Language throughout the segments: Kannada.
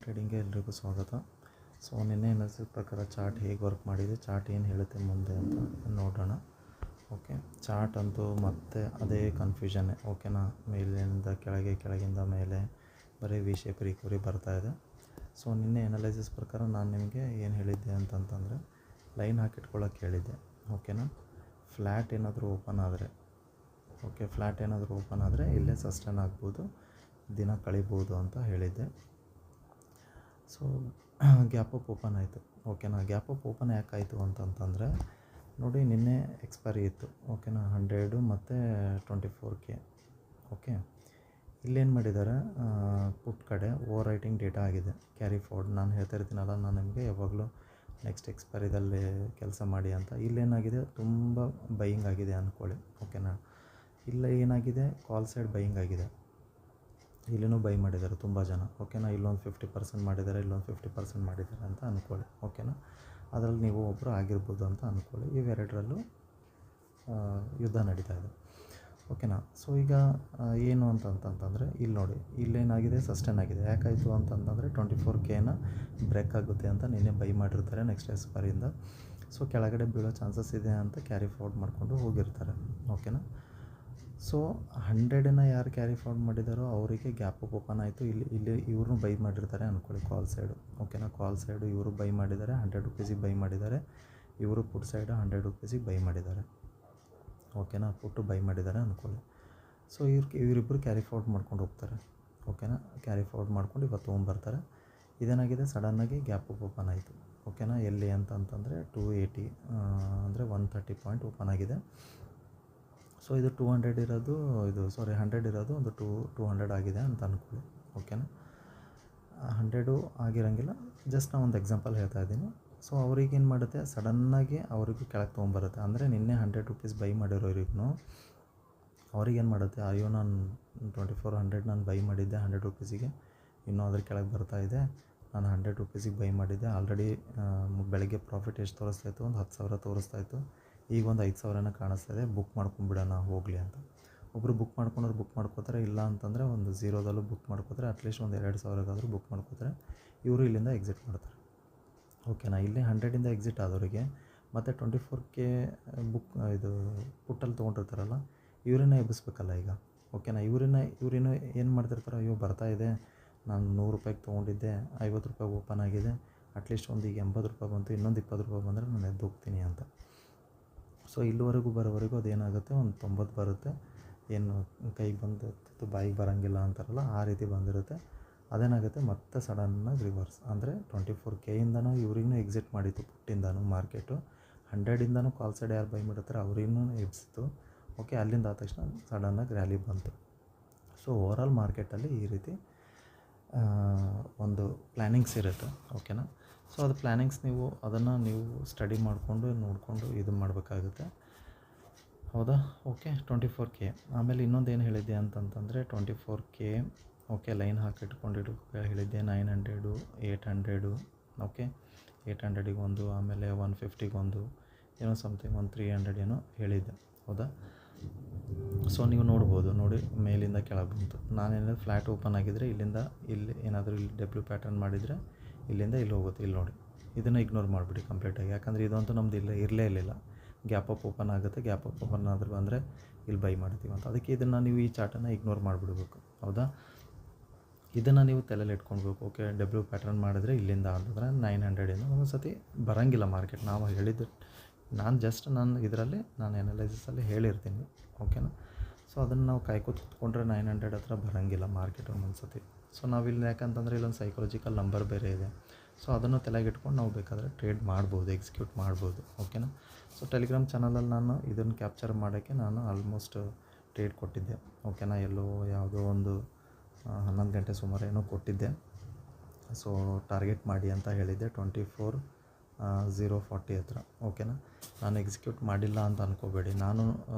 ಟ್ರೇಡಿಂಗ್ಗೆ ಎಲ್ರಿಗೂ ಸ್ವಾಗತ. ಸೊ ನಿನ್ನೆ ಅನಿಸಿದ ಪ್ರಕಾರ ಚಾರ್ಟ್ ಹೇಗೆ ವರ್ಕ್ ಮಾಡಿದೆ, ಚಾರ್ಟ್ ಏನು ಹೇಳುತ್ತೆ ಮುಂದೆ ಅಂತ ನೋಡೋಣ. ಓಕೆ, ಚಾರ್ಟ್ ಅಂತೂ ಮತ್ತೆ ಅದೇ ಕನ್ಫ್ಯೂಷನ್ನೇ. ಓಕೆನಾ, ಮೇಲಿಂದ ಕೆಳಗೆ, ಕೆಳಗಿಂದ ಮೇಲೆ ಬರೀ ವಿ ಶೇಪ್ ರಿಕವರಿ ಬರ್ತಾಯಿದೆ. ಸೊ ನಿನ್ನೆ ಅನಲೈಸಿಸ್ ಪ್ರಕಾರ ನಾನು ನಿಮಗೆ ಏನು ಹೇಳಿದ್ದೆ ಅಂತಂತಂದರೆ ಲೈನ್ ಹಾಕಿಟ್ಕೊಳ್ಳೋಕೆ ಹೇಳಿದ್ದೆ. ಓಕೆನಾ, ಫ್ಲ್ಯಾಟ್ ಏನಾದರೂ ಓಪನ್ ಆದರೆ, ಫ್ಲ್ಯಾಟ್ ಏನಾದರೂ ಓಪನ್ ಆದರೆ ಇಲ್ಲೇ ಸಸ್ಟೈನ್ ಆಗ್ಬೋದು, ದಿನ ಕಳಿಬೋದು ಅಂತ ಹೇಳಿದ್ದೆ. ಸೊ ಗ್ಯಾಪ್ ಅಪ್ ಓಪನ್ ಆಯಿತು. ಓಕೆನಾ, ಗ್ಯಾಪ್ ಅಪ್ ಓಪನ್ ಯಾಕಾಯಿತು ಅಂತಂತಂದರೆ ನೋಡಿ, ನಿನ್ನೆ ಎಕ್ಸ್ಪೈರಿ ಇತ್ತು. ಓಕೆನಾ, 100 ಮತ್ತು 24K. ಓಕೆ, ಇಲ್ಲೇನು ಮಾಡಿದ್ದಾರೆ, ಪುಟ್ ಕಡೆ ಓವರ್ ರೈಟಿಂಗ್ ಡೇಟಾ ಆಗಿದೆ, ಕ್ಯಾರಿ ಫಾರ್ವರ್ಡ್. ನಾನು ಹೇಳ್ತಾ ಇರ್ತೀನಲ್ಲ, ನಾನು ನಿಮಗೆ ಯಾವಾಗಲೂ ನೆಕ್ಸ್ಟ್ ಎಕ್ಸ್ಪೈರಿದಲ್ಲಿ ಕೆಲಸ ಮಾಡಿ ಅಂತ. ಇಲ್ಲೇನಾಗಿದೆ, ತುಂಬ ಬೈಯಿಂಗ್ ಆಗಿದೆ ಅಂದ್ಕೊಳ್ಳಿ. ಓಕೆನಾ, ಇಲ್ಲ ಏನಾಗಿದೆ, ಕಾಲ್ ಸೈಡ್ ಬೈಯಿಂಗ್ ಆಗಿದೆ. ಇಲ್ಲಿನೂ ಬೈ ಮಾಡಿದ್ದಾರೆ ತುಂಬ ಜನ. ಓಕೆನಾ, ಇಲ್ಲೊಂದು 50% ಮಾಡಿದ್ದಾರೆ, ಇಲ್ಲೊಂದು 50% ಮಾಡಿದ್ದಾರೆ ಅಂತ ಅಂದ್ಕೊಳ್ಳಿ. ಓಕೆನಾ, ಅದರಲ್ಲಿ ನೀವು ಒಬ್ಬರು ಆಗಿರ್ಬೋದು ಅಂತ ಅಂದ್ಕೊಳ್ಳಿ. ಇವೆರಡರಲ್ಲೂ ಯುದ್ಧ ನಡೀತಾ ಇದೆ. ಓಕೆನಾ, ಸೊ ಈಗ ಏನು ಅಂತಂತಂದರೆ ಇಲ್ಲಿ ನೋಡಿ, ಇಲ್ಲೇನಾಗಿದೆ, ಸಸ್ಟೈನ್ ಆಗಿದೆ. ಯಾಕಾಯಿತು ಅಂತಂತಂದರೆ 24Kನ ಬ್ರೇಕ್ ಆಗುತ್ತೆ ಅಂತ ನಿನ್ನೆ ಬೈ ಮಾಡಿರ್ತಾರೆ ನೆಕ್ಸ್ಟ್ ಎಕ್ಸ್ಪೈರಿಯಿಂದ. ಸೊ ಕೆಳಗಡೆ ಬೀಳೋ ಚಾನ್ಸಸ್ ಇದೆ ಅಂತ ಕ್ಯಾರಿ ಫಾರ್ವರ್ಡ್ ಮಾಡಿಕೊಂಡು ಹೋಗಿರ್ತಾರೆ. ಓಕೆನಾ, ಸೊ 100ನ ಯಾರು ಕ್ಯಾರಿ ಫಾರ್ವರ್ಡ್ ಮಾಡಿದಾರೋ ಅವರಿಗೆ ಗ್ಯಾಪ್ ಅಪ್ ಓಪನ್ ಆಯಿತು. ಇಲ್ಲಿ ಇವ್ರನ್ನೂ ಬೈ ಮಾಡಿರ್ತಾರೆ ಅಂದ್ಕೊಳ್ಳಿ, ಕಾಲ್ ಸೈಡು. ಓಕೆನಾ, ಕಾಲ್ ಸೈಡು ಇವರು ಬೈ ಮಾಡಿದ್ದಾರೆ, 100 ರುಪೀಸಿಗೆ ಬೈ ಮಾಡಿದ್ದಾರೆ. ಇವರು ಪುಟ್ ಸೈಡು 100 ರುಪೀಸಿಗೆ ಬೈ ಮಾಡಿದ್ದಾರೆ. ಓಕೆನಾ, ಪುಟ್ಟು ಬೈ ಮಾಡಿದ್ದಾರೆ ಅಂದ್ಕೊಳ್ಳಿ. ಸೊ ಇವರಿಬ್ಬರು ಕ್ಯಾರಿ ಫಾರ್ವರ್ಡ್ ಮಾಡ್ಕೊಂಡು ಹೋಗ್ತಾರೆ. ಓಕೆನಾ, ಕ್ಯಾರಿ ಫಾರ್ವರ್ಡ್ ಮಾಡ್ಕೊಂಡು ಇವತ್ತು ತೊಗೊಂಬರ್ತಾರೆ. ಇದೇನಾಗಿದೆ, ಸಡನ್ನಾಗಿ ಗ್ಯಾಪ್ ಅಪ್ ಓಪನ್ ಆಯಿತು. ಓಕೆನಾ, ಎಲ್ಲಿ ಅಂತಂತಂದರೆ 280 ಅಂದರೆ 130 ಪಾಯಿಂಟ್ ಓಪನ್ ಆಗಿದೆ. ಸೊ ಇದು 200 ಇರೋದು, 100 ಇರೋದು ಒಂದು 200 ಆಗಿದೆ ಅಂತ ಅಂದ್ಕೊಳ್ಳಿ. ಓಕೆನಾ, 100 ಆಗಿರೋಂಗಿಲ್ಲ, ಜಸ್ಟ್ ನಾನು ಒಂದು ಎಕ್ಸಾಂಪಲ್ ಹೇಳ್ತಾ ಇದ್ದೀನಿ. ಸೊ ಅವ್ರಿಗೇನು ಮಾಡುತ್ತೆ, ಸಡನ್ನಾಗಿ ಅವ್ರಿಗೂ ಕೆಳಗೆ ತೊಗೊಂಬರುತ್ತೆ. ಅಂದರೆ ನಿನ್ನೆ 100 ರುಪೀಸ್ ಬೈ ಮಾಡಿರೋರಿಗೂ ಅವ್ರಿಗೇನು ಮಾಡುತ್ತೆ, ಅಯ್ಯೋ ನಾನು 2400 ನಾನು ಬೈ ಮಾಡಿದ್ದೆ 100 ರುಪೀಸಿಗೆ, ಇನ್ನೂ ಅದ್ರ ಕೆಳಗೆ ಬರ್ತಾಯಿದೆ, ನಾನು 100 ರುಪೀಸಿಗೆ ಬೈ ಮಾಡಿದ್ದೆ. ಆಲ್ರೆಡಿ ಬೆಳಗ್ಗೆ ಪ್ರಾಫಿಟ್ ಎಷ್ಟು ತೋರಿಸ್ತಾಯಿತ್ತು, ಒಂದು 10,000 ತೋರಿಸ್ತಾಯಿತ್ತು. ಈಗ ಒಂದು 5,000 ಕಾಣಿಸ್ತಾಯಿದೆ, ಬುಕ್ ಮಾಡ್ಕೊಂಬಿಡೋಣ ಹೋಗಲಿ ಅಂತ. ಒಬ್ಬರು ಬುಕ್ ಮಾಡ್ಕೋತಾರೆ. ಇಲ್ಲ ಅಂತಂದರೆ ಒಂದು 0ದಲ್ಲೂ ಬುಕ್ ಮಾಡ್ಕೋತಾರೆ. ಅಟ್ಲೀಸ್ಟ್ ಒಂದು 2,000ಗಾದರೂ ಬುಕ್ ಮಾಡ್ಕೋತಾರೆ. ಇವರು ಇಲ್ಲಿಂದ ಎಕ್ಸಿಟ್ ಮಾಡ್ತಾರೆ. ಓಕೆನಾ, ಇಲ್ಲಿ 100ಇಂದ ಎಕ್ಸಿಟ್ ಆದವರಿಗೆ ಮತ್ತು 24K ಇದು ಪುಟ್ಟಲ್ಲಿ ತೊಗೊಂಡಿರ್ತಾರಲ್ಲ, ಇವರನ್ನ ಎಬ್ಬಿಸ್ಬೇಕಲ್ಲ ಈಗ. ಓಕೆನಾ, ಇವರನ್ನ ಏನು ಮಾಡ್ತಿರ್ತಾರೆ, ಅಯ್ಯೋ ಬರ್ತಾಯಿದೆ, ನಾನು 100 ರೂಪಾಯಿಗೆ ತೊಗೊಂಡಿದ್ದೆ, 50 ರೂಪಾಯಿಗೆ ಓಪನ್ ಆಗಿದೆ, ಅಟ್ಲೀಸ್ಟ್ ಒಂದು ಈಗ 80 ರೂಪಾಯಿ ಬಂತು, ಇನ್ನೊಂದು 20 ರೂಪಾಯಿ ಬಂದರೆ ನಾನು ಎದ್ದು ಹೋಗ್ತೀನಿ ಅಂತ. ಸೊ ಇಲ್ಲಿವರೆಗೂ ಬರೋವರೆಗೂ ಅದೇನಾಗುತ್ತೆ, ಒಂದು 90 ಬರುತ್ತೆ. ಏನು ಕೈಗೆ ಬಂದು ಬಾಯಿಗೆ ಬರೋಂಗಿಲ್ಲ ಅಂತಾರಲ್ಲ, ಆ ರೀತಿ ಬಂದಿರುತ್ತೆ. ಅದೇನಾಗುತ್ತೆ, ಮತ್ತೆ ಸಡನ್ನಾಗಿ ರಿವರ್ಸ್. ಅಂದರೆ 24Kಯಿಂದನೂ ಇವ್ರಿಗೂ ಎಕ್ಸಿಟ್ ಮಾಡಿತ್ತು, ಪುಟ್ಟಿಂದನೂ ಮಾರ್ಕೆಟು. 100ಇಂದನೂ ಕಾಲ್ ಸೈಡ್ ಯಾರು ಬೈ ಮಾಡಿರ್ತಾರೆ ಅವ್ರಿಗೂ ಎಬ್ಸಿತು. ಓಕೆ, ಅಲ್ಲಿಂದ ಆದ ತಕ್ಷಣ ಸಡನ್ನಾಗಿ ರ್ಯಾಲಿ ಬಂತು. ಸೊ ಓವರಾಲ್ ಮಾರ್ಕೆಟಲ್ಲಿ ಈ ರೀತಿ ಒಂದು ಪ್ಲ್ಯಾನಿಂಗ್ಸ್ ಇರುತ್ತೆ. ಓಕೆನಾ, ಸೊ ಅದು ಪ್ಲ್ಯಾನಿಂಗ್ಸ್ ಅದನ್ನು ನೀವು ಸ್ಟಡಿ ಮಾಡಿಕೊಂಡು ನೋಡಿಕೊಂಡು ಇದು ಮಾಡಬೇಕಾಗುತ್ತೆ. ಹೌದಾ? Okay, 24K. ಆಮೇಲೆ ಇನ್ನೊಂದು ಏನು ಹೇಳಿದ್ದೆ ಅಂತಂತಂದರೆ 24K. ಓಕೆ, ಲೈನ್ ಹಾಕಿಟ್ಕೊಂಡಿಡು ಹೇಳಿದ್ದೆ. 900, 800. ಓಕೆ, 800ಗೆ ಒಂದು, ಆಮೇಲೆ 150ಗೆ ಒಂದು, ಏನೋ ಸಮಥಿಂಗ್ ಒಂದು 300 ಏನೋ ಹೇಳಿದ್ದೆ. ಹೌದಾ? ಸೊ ನೀವು ನೋಡ್ಬೋದು, ನೋಡಿ ಮೇಲಿಂದ ಕೆಳಗೆ ಬಂತು. ನಾನೇನಾದ್ರು ಫ್ಲ್ಯಾಟ್ ಓಪನ್ ಆಗಿದ್ದರೆ ಇಲ್ಲಿಂದ ಇಲ್ಲಿ ಏನಾದರೂ ಇಲ್ಲಿ ಡಬ್ಲ್ಯೂ ಪ್ಯಾಟರ್ನ್ ಮಾಡಿದರೆ ಇಲ್ಲಿಂದ ಇಲ್ಲಿ ಹೋಗುತ್ತೆ. ಇಲ್ಲಿ ನೋಡಿ, ಇದನ್ನು ಇಗ್ನೋರ್ ಮಾಡಿಬಿಡಿ ಕಂಪ್ಲೀಟಾಗಿ. ಯಾಕಂದರೆ ಇದಂತೂ ನಮ್ಮದು ಇರಲೇ ಇರಲಿಲ್ಲ. ಗ್ಯಾಪ್ ಅಪ್ ಓಪನ್ ಆಗುತ್ತೆ, ಗ್ಯಾಪ್ ಅಪ್ ಓಪನ್ ಆದರೂ ಬಂದರೆ ಇಲ್ಲಿ ಬೈ ಮಾಡ್ತೀವಿ ಅಂತ. ಅದಕ್ಕೆ ಇದನ್ನು ನೀವು ಈ ಚಾರ್ಟನ್ನು ಇಗ್ನೋರ್ ಮಾಡಿಬಿಡ್ಬೇಕು. ಹೌದಾ? ಇದನ್ನು ನೀವು ತಲೆಯಲ್ಲಿ ಇಟ್ಕೊಳ್ಬೇಕು. ಓಕೆ, ಡಬ್ಲ್ಯೂ ಪ್ಯಾಟರ್ನ್ ಮಾಡಿದರೆ ಇಲ್ಲಿಂದ ಅಂತಂದರೆ 900 ಒಂದು ಸತಿ ಬರೋಂಗಿಲ್ಲ ಮಾರ್ಕೆಟ್. ನಾವು ಹೇಳಿದ್ದು ನಾನು ಇದರಲ್ಲಿ ಅನಲೈಸಿಸಲ್ಲಿ ಹೇಳಿರ್ತೀನಿ. ಓಕೆನಾ, ಸೊ ಅದನ್ನು ನಾವು ಕಾಯ್ಕೋತ ಕೂತ್ಕೊಂಡ್ರೆ 900 ಹತ್ರ ಬರೋಂಗಿಲ್ಲ ಮಾರ್ಕೆಟ್ ಒಂದೊಂದು ಸತಿ. ಸೊ ನಾವಿಲ್ಲಿ ಯಾಕಂತಂದರೆ ಇಲ್ಲೊಂದು ಸೈಕಾಲಜಿಕಲ್ ನಂಬರ್ ಬೇರೆ ಇದೆ. ಸೊ ಅದನ್ನು ತಲೆಗೆ ಇಟ್ಕೊಂಡು ನಾವು ಬೇಕಾದರೆ ಟ್ರೇಡ್ ಮಾಡ್ಬೋದು, ಎಕ್ಸಿಕ್ಯೂಟ್ ಮಾಡ್ಬೋದು. ಓಕೆನಾ, ಸೊ ಟೆಲಿಗ್ರಾಮ್ ಚಾನಲಲ್ಲಿ ನಾನು ಇದನ್ನು ಕ್ಯಾಪ್ಚರ್ ಮಾಡೋಕ್ಕೆ ನಾನು ಆಲ್ಮೋಸ್ಟ್ ಟ್ರೇಡ್ ಕೊಟ್ಟಿದ್ದೆ. ಓಕೆನಾ, ಯಾವುದೋ ಒಂದು 11 ಗಂಟೆ ಸುಮಾರು ಏನೋ ಕೊಟ್ಟಿದ್ದೆ. ಸೊ ಟಾರ್ಗೆಟ್ ಮಾಡಿ ಅಂತ ಹೇಳಿದ್ದೆ 24,040 ಹತ್ರ. ಓಕೆನಾ, ನಾನು ಎಕ್ಸಿಕ್ಯೂಟ್ ಮಾಡಿಲ್ಲ ಅಂತ ಅಂದ್ಕೋಬೇಡಿ. ನಾನು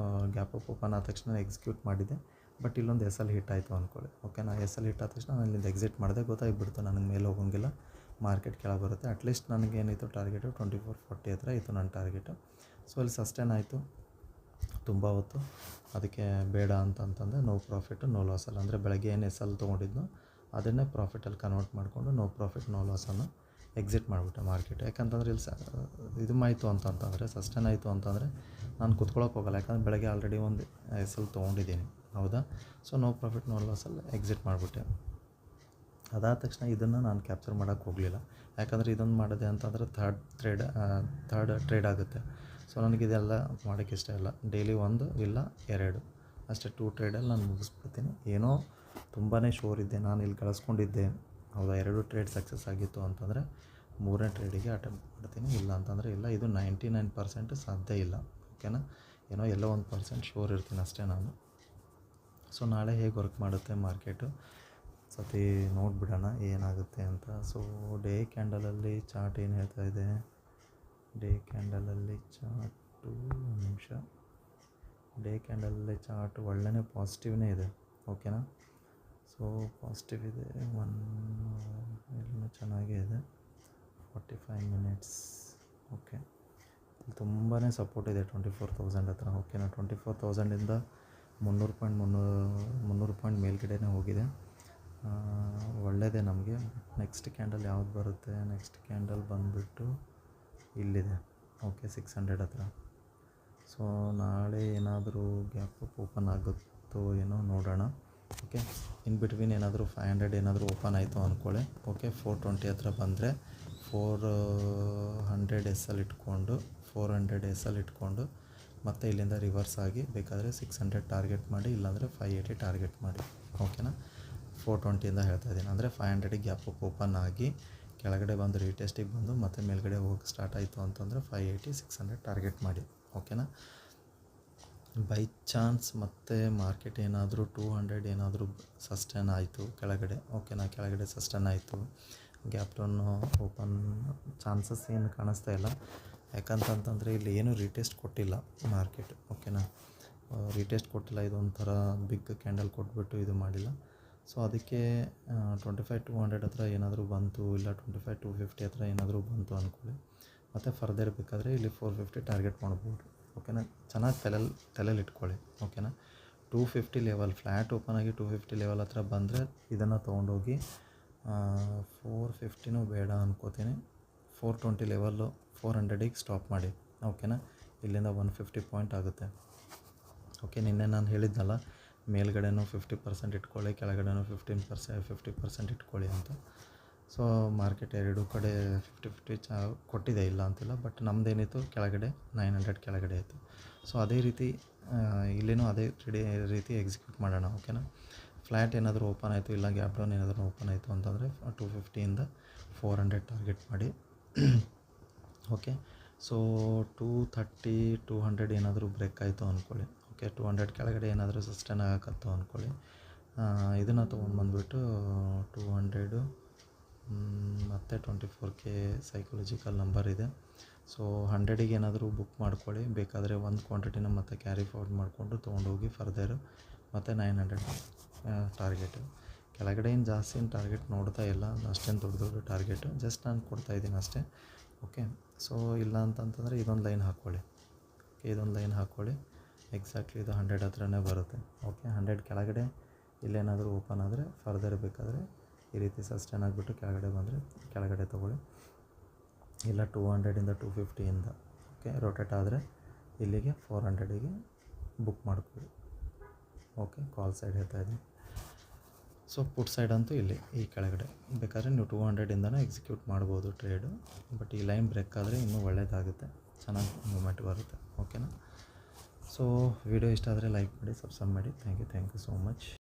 ಗ್ಯಾಪ್ ಅಪ್ ಓಪನ್ ಆದ ತಕ್ಷಣ ಎಕ್ಸಿಕ್ಯೂಟ್ ಮಾಡಿದ್ದೆ. ಬಟ್ ಇಲ್ಲೊಂದು SL ಹಿಟ್ ಆಯಿತು ಅಂದ್ಕೊಳ್ಳಿ. ಓಕೆನಾ, SL ಹಿಟ್ ಆದ ತಕ್ಷಣ ನಾನು ಇಲ್ಲಿಂದ ಎಕ್ಸಿಟ್ ಮಾಡಿದೆ. ಗೊತ್ತಾಗಿಬಿಡ್ತು ನನಗೆ ಮೇಲೆ ಹೋಗೋಂಗಿಲ್ಲ, ಮಾರ್ಕೆಟ್ ಕೆಳಗೆ ಬರುತ್ತೆ. ಅಟ್ಲೀಸ್ಟ್ ನನಗೇನಿತ್ತು ಟಾರ್ಗೆಟು 2440 ಹತ್ರ ಇತ್ತು ನನ್ನ ಟಾರ್ಗೆಟು. ಸೊ ಅಲ್ಲಿ ಸಸ್ಟೈನ್ ಆಯಿತು ತುಂಬ ಹೊತ್ತು. ಅದಕ್ಕೆ ಬೇಡ ಅಂತಂತಂದರೆ ನೋ ಪ್ರಾಫಿಟು ನೋ ಲಾಸಲ್ಲಿ. ಅಂದರೆ ಬೆಳಗ್ಗೆ ಏನು SL ತೊಗೊಂಡಿದ್ನೋ ಅದನ್ನೇ ಪ್ರಾಫಿಟಲ್ಲಿ ಕನ್ವರ್ಟ್ ಮಾಡಿಕೊಂಡು ನೋ ಪ್ರಾಫಿಟ್ ನೋ ಲಾಸನ್ನು ಎಕ್ಸಿಟ್ ಮಾಡಿಬಿಟ್ಟೆ ಮಾರ್ಕೆಟ್. ಯಾಕಂತಂದರೆ ಇಲ್ಲಿ ಇದು ಆಯಿತು ಅಂತಂತಂದರೆ ಸಸ್ಟೈನ್ ಆಯಿತು ಅಂತಂದರೆ ನಾನು ಕುತ್ಕೊಳ್ಳೋಕೆ ಹೋಗಲ್ಲ, ಯಾಕಂದರೆ ಬೆಳಗ್ಗೆ ಆಲ್ರೆಡಿ ಒಂದು SL ತೊಗೊಂಡಿದ್ದೀನಿ, ಹೌದಾ. ಸೊ ನೋ ಪ್ರಾಫಿಟ್ ನೋ ಲಾಸಲ್ಲಿ ಎಕ್ಸಿಟ್ ಮಾಡಿಬಿಟ್ಟೆ. ಅದಾದ ತಕ್ಷಣ ಇದನ್ನು ನಾನು ಕ್ಯಾಪ್ಚರ್ ಮಾಡೋಕ್ಕೆ ಹೋಗಲಿಲ್ಲ, ಯಾಕಂದರೆ ಇದೊಂದು ಮಾಡಿದೆ ಅಂತಂದರೆ ಥರ್ಡ್ ಟ್ರೇಡ್ ಆಗುತ್ತೆ. ಸೊ ನನಗಿದೆಲ್ಲ ಮಾಡೋಕ್ಕೆ ಇಷ್ಟ ಇಲ್ಲ. ಡೈಲಿ 1 ಇಲ್ಲ 2 ಅಷ್ಟೇ 2 ಟ್ರೇಡಲ್ಲಿ ನಾನು ಮುಗಿಸ್ಬಿಡ್ತೀನಿ. ಏನೋ ತುಂಬಾ ಶೋರ್ ಇದ್ದೆ ನಾನು ಇಲ್ಲಿ ಗಳಿಸ್ಕೊಂಡಿದ್ದೆ, ಹೌದಾ, 2 ಟ್ರೇಡ್ ಸಕ್ಸಸ್ ಆಗಿತ್ತು ಅಂತಂದರೆ 3ನೇ ಟ್ರೇಡಿಗೆ ಅಟೆಂಪ್ಟ್ ಮಾಡ್ತೀನಿ, ಇಲ್ಲ ಅಂತಂದರೆ ಇಲ್ಲ. ಇದು 99% ಸಾಧ್ಯ ಇಲ್ಲ, ಓಕೆನಾ. ಏನೋ ಎಲ್ಲೋ 1% ಶೋರ್ ಇರ್ತೀನಿ ಅಷ್ಟೇ ನಾನು. ಸೊ ನಾಳೆ ಹೇಗೆ ವರ್ಕ್ ಮಾಡುತ್ತೆ ಮಾರ್ಕೆಟು ಸತಿ ನೋಡಿಬಿಡೋಣ ಏನಾಗುತ್ತೆ ಅಂತ. ಸೊ ಡೇ ಕ್ಯಾಂಡಲಲ್ಲಿ ಚಾರ್ಟ್ ಏನು ಹೇಳ್ತಾ ಇದೆ, ಡೇ ಕ್ಯಾಂಡಲಲ್ಲಿ ಚಾರ್ಟು ನಿಮಿಷ, ಡೇ ಕ್ಯಾಂಡಲಲ್ಲಿ ಚಾರ್ಟ್ ಒಳ್ಳೆಯೇ ಪಾಸಿಟಿವ್ನೇ ಇದೆ, ಓಕೆನಾ. ಸೊ ಪಾಸಿಟಿವ್ ಇದೆ, ಎಲ್ಲೂ ಚೆನ್ನಾಗೇ ಇದೆ. 45 ಮಿನಿಟ್ಸ್, ಓಕೆ. ಇಲ್ಲಿ ತುಂಬಾ ಸಪೋರ್ಟ್ ಇದೆ 24,000 ಹತ್ರ, ಓಕೆನಾ. 24,000ಇಂದ 300 ಪಾಯಿಂಟ್ ಮೇಲ್ಗಡೆನೇ ಹೋಗಿದೆ, ಒಳ್ಳೆಯದೇ ನಮಗೆ. ನೆಕ್ಸ್ಟ್ ಕ್ಯಾಂಡಲ್ ಯಾವ್ದು ಬರುತ್ತೆ, ನೆಕ್ಸ್ಟ್ ಕ್ಯಾಂಡಲ್ ಬಂದುಬಿಟ್ಟು ಇಲ್ಲಿದೆ, ಓಕೆ, 600 ಹತ್ರ. ಸೊ ನಾಳೆ ಏನಾದರೂ ಗ್ಯಾಪ್ ಓಪನ್ ಆಗುತ್ತೋ ಏನೋ ನೋಡೋಣ, ಓಕೆ. ಇನ್ ಬಿಟ್ವೀನ್ ಏನಾದರೂ 500 ಏನಾದರೂ ಓಪನ್ ಆಯಿತು ಅಂದ್ಕೊಳ್ಳಿ, ಓಕೆ. 420 ಹತ್ರ ಬಂದರೆ 400 SL ಇಟ್ಕೊಂಡು 400 SL ಇಟ್ಕೊಂಡು ಮತ್ತು ಇಲ್ಲಿಂದ ರಿವರ್ಸ್ ಆಗಿ ಬೇಕಾದರೆ 600 ಟಾರ್ಗೆಟ್ ಮಾಡಿ, ಇಲ್ಲಾಂದರೆ 580 ಟಾರ್ಗೆಟ್ ಮಾಡಿ, ಓಕೆನಾ. 420ಇಂದ ಹೇಳ್ತಾ ಇದ್ದೀನಿ, ಅಂದರೆ 500ಗೆ ಗ್ಯಾಪ್ ಓಪನ್ ಆಗಿ ಕೆಳಗಡೆ ಬಂದು ರೀಟೆಸ್ಟಿಗೆ ಬಂದು ಮತ್ತು ಮೇಲ್ಗಡೆ ಹೋಗಿ ಸ್ಟಾರ್ಟ್ ಆಯಿತು ಅಂತಂದರೆ 580 600 ಟಾರ್ಗೆಟ್ ಮಾಡಿ, ಓಕೆನಾ. ಬೈ ಚಾನ್ಸ್ ಮತ್ತು ಮಾರ್ಕೆಟ್ ಏನಾದರೂ 200 ಏನಾದರೂ ಸಸ್ಟೈನ್ ಆಯಿತು ಕೆಳಗಡೆ, ಓಕೆನಾ, ಕೆಳಗಡೆ ಸಸ್ಟೈನ್ ಆಯಿತು, ಗ್ಯಾಪ್ ಡೌನ್ ಓಪನ್ ಚಾನ್ಸಸ್ ಏನು ಕಾಣಿಸ್ತಾ ಇಲ್ಲ. ಯಾಕಂತಂತಂದರೆ ಇಲ್ಲಿ ಏನೂ ರೀಟೆಸ್ಟ್ ಕೊಟ್ಟಿಲ್ಲ ಮಾರ್ಕೆಟ್, ಓಕೆನಾ. ರೀಟೆಸ್ಟ್ ಕೊಟ್ಟಿಲ್ಲ, ಇದೊಂಥರ ಬಿಗ್ ಕ್ಯಾಂಡಲ್ ಕೊಟ್ಬಿಟ್ಟು ಇದು ಮಾಡಿಲ್ಲ. ಸೊ ಅದಕ್ಕೆ 25,200 ಹತ್ರ ಏನಾದರೂ ಬಂತು, ಇಲ್ಲ 25,250 ಹತ್ರ ಏನಾದರೂ ಬಂತು ಅಂದ್ಕೊಳ್ಳಿ, ಮತ್ತು ಫರ್ದರ್ ಬೇಕಾದರೆ ಇಲ್ಲಿ 450 ಟಾರ್ಗೆಟ್ ಮಾಡ್ಬೋದು, ಓಕೆನಾ. ಚೆನ್ನಾಗಿ ತಲೆಯಲ್ಲಿ ಇಟ್ಕೊಳ್ಳಿ, ಓಕೆನಾ. 250 ಲೆವೆಲ್ ಫ್ಲ್ಯಾಟ್ ಓಪನ್ ಆಗಿ 250 ಲೆವೆಲ್ ಹತ್ರ ಬಂದರೆ ಇದನ್ನು ತೊಗೊಂಡೋಗಿ 450 ಬೇಡ ಅನ್ಕೋತೀನಿ, 420 ಲೆವೆಲ್ಲು 400ಗೆ ಸ್ಟಾಪ್ ಮಾಡಿ, ಓಕೆನಾ. ಇಲ್ಲಿಂದ 150 ಪಾಯಿಂಟ್ ಆಗುತ್ತೆ, ಓಕೆ. ನಿನ್ನೆ ನಾನು ಹೇಳಿದ್ನಲ್ಲ ಮೇಲ್ಗಡೆನೂ 50% ಇಟ್ಕೊಳ್ಳಿ, ಕೆಳಗಡೆನೂ 50% ಇಟ್ಕೊಳ್ಳಿ ಅಂತ. ಸೊ ಮಾರ್ಕೆಟ್ ಎರಡೂ ಕಡೆ 50-50 ಕೊಟ್ಟಿದೆ, ಇಲ್ಲ ಅಂತಿಲ್ಲ. ಬಟ್ ನಮ್ಮದೇನಿತ್ತು ಕೆಳಗಡೆ 900 ಕೆಳಗಡೆ ಇತ್ತು. ಸೊ ಅದೇ ರೀತಿ ಇಲ್ಲಿನೂ ಅದೇ ರೀತಿ ಎಕ್ಸಿಕ್ಯೂಟ್ ಮಾಡೋಣ, ಓಕೆನಾ. ಫ್ಲ್ಯಾಟ್ ಏನಾದರೂ ಓಪನ್ ಆಯಿತು, ಇಲ್ಲ ಗ್ಯಾಪ್ ಡೌನ್ ಏನಾದರೂ ಓಪನ್ ಆಯಿತು ಅಂತಂದರೆ 250ಇಂದ 400 ಟಾರ್ಗೆಟ್ ಮಾಡಿ, ಓಕೆ. ಸೊ 230 200 ಏನಾದರೂ ಬ್ರೇಕ್ ಆಯಿತು ಅಂದ್ಕೊಳ್ಳಿ, ಓಕೆ. 200 ಕೆಳಗಡೆ ಏನಾದರೂ ಸಸ್ಟೈನ್ ಆಗಕತ್ತು ಅಂದ್ಕೊಳ್ಳಿ, ಇದನ್ನು ತೊಗೊಂಡ್ಬಂದ್ಬಿಟ್ಟು 200 ಮತ್ತು 24K ಸೈಕಲಾಜಿಕಲ್ ನಂಬರ್ ಇದೆ. ಸೊ 100ಗೆ ಏನಾದರೂ ಬುಕ್ ಮಾಡ್ಕೊಳ್ಳಿ, ಬೇಕಾದರೆ ಒಂದು ಕ್ವಾಂಟಿಟಿನ ಮತ್ತೆ ಕ್ಯಾರಿ ಫಾರ್ವರ್ಡ್ ಮಾಡಿಕೊಂಡು ತೊಗೊಂಡೋಗಿ ಫರ್ದರ್ ಮತ್ತು 900 ಟಾರ್ಗೆಟು. ಕೆಳಗಡೆ ಏನು ಜಾಸ್ತಿ ಏನು ಟಾರ್ಗೆಟ್ ನೋಡ್ತಾ ಇಲ್ಲ, ಅಷ್ಟೇನು ದೊಡ್ಡ ಟಾರ್ಗೆಟು, ಜಸ್ಟ್ ನಾನು ಕೊಡ್ತಾಯಿದ್ದೀನಿ ಅಷ್ಟೇ, ಓಕೆ. ಸೊ ಇಲ್ಲ ಅಂತಂತಂದರೆ ಇದೊಂದು ಲೈನ್ ಹಾಕ್ಕೊಳ್ಳಿ, ಓಕೆ. ಇದೊಂದು ಲೈನ್ ಹಾಕ್ಕೊಳ್ಳಿ, ಎಕ್ಸಾಕ್ಟ್ಲಿ ಇದು 100 ಹತ್ರನೇ ಬರುತ್ತೆ, ಓಕೆ. 100 ಕೆಳಗಡೆ ಇಲ್ಲೇನಾದರೂ ಓಪನ್ ಆದರೆ ಫರ್ದರ್ ಬೇಕಾದರೆ ಈ ರೀತಿ ಸಸ್ಟೈನ್ ಆಗಿಬಿಟ್ಟು ಕೆಳಗಡೆ ಬಂದರೆ ಕೆಳಗಡೆ ತೊಗೊಳ್ಳಿ, ಇಲ್ಲ 200ಇಂದ 250ಇಂದ, ಓಕೆ, ರೊಟೇಟ್ ಆದರೆ ಇಲ್ಲಿಗೆ 400ಗೆ ಬುಕ್ ಮಾಡ್ಕೊಳ್ಳಿ, ಓಕೆ. ಕಾಲ್ ಸೈಡ್ ಹೇಳ್ತಾ ಇದ್ದೀನಿ. ಸೊ ಪುಟ್ ಸೈಡ್ ಅಂತೂ ಇಲ್ಲಿ ಈ ಕೆಳಗಡೆ ಬೇಕಾದರೆ ನೀವು 200ಇಂದನೇ ಎಕ್ಸಿಕ್ಯೂಟ್ ಮಾಡ್ಬೋದು ಟ್ರೇಡು. ಬಟ್ ಈ ಲೈನ್ ಬ್ರೇಕ್ ಆದರೆ ಇನ್ನೂ ಒಳ್ಳೆಯದಾಗುತ್ತೆ, ಚೆನ್ನಾಗಿ ಮೂಮೆಂಟ್ ಬರುತ್ತೆ, ಓಕೆನಾ. ಸೊ ವಿಡಿಯೋ ಇಷ್ಟ ಆದರೆ ಲೈಕ್ ಮಾಡಿ, ಸಬ್ಸ್ಕ್ರೈಬ್ ಮಾಡಿ. Thank you so much.